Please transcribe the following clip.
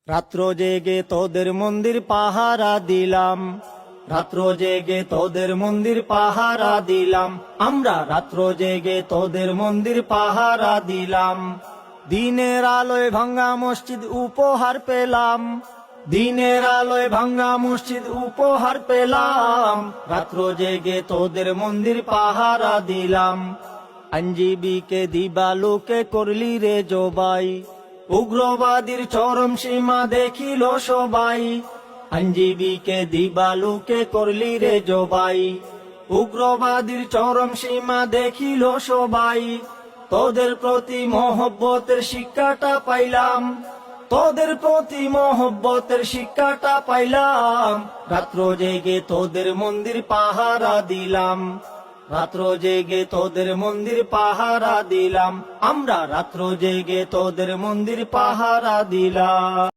রাত্র জেগে তোদের মন্দির পাহারা দিলাম, রাত্র জেগে তোদের মন্দির পাহারা দিলাম, আমরা রাত্র জেগে তোদের মন্দির পাহারা দিলাম। দিনের আলোয় ভাঙ্গা মসজিদ উপহার পেলাম, দিনের আলোয় ভাঙ্গা মসজিদ উপহার পেলাম, রাত্র জেগে তোদের মন্দির পাহারা দিলাম। আইনজীবীকে দিবালোকে করলি রে জবাই, উগ্রবাদীর চরম সীমা দেখিল সবাই। আইনজীবীকে দিবালোকে করলি রে জবাই, উগ্রবাদীর চরম সীমা দেখিল সবাই। তোদের প্রতি মহব্বতের শিক্ষাটা পাইলাম, তোদের প্রতি মহব্বতের শিক্ষাটা পাইলাম, রাত্র জেগে তোদের মন্দির পাহারা দিলাম, রাত্র জেগে তোদের মন্দির পাহারা দিলাম, আমরা রাত্র জেগে তোদের মন্দির পাহারা দিলাম।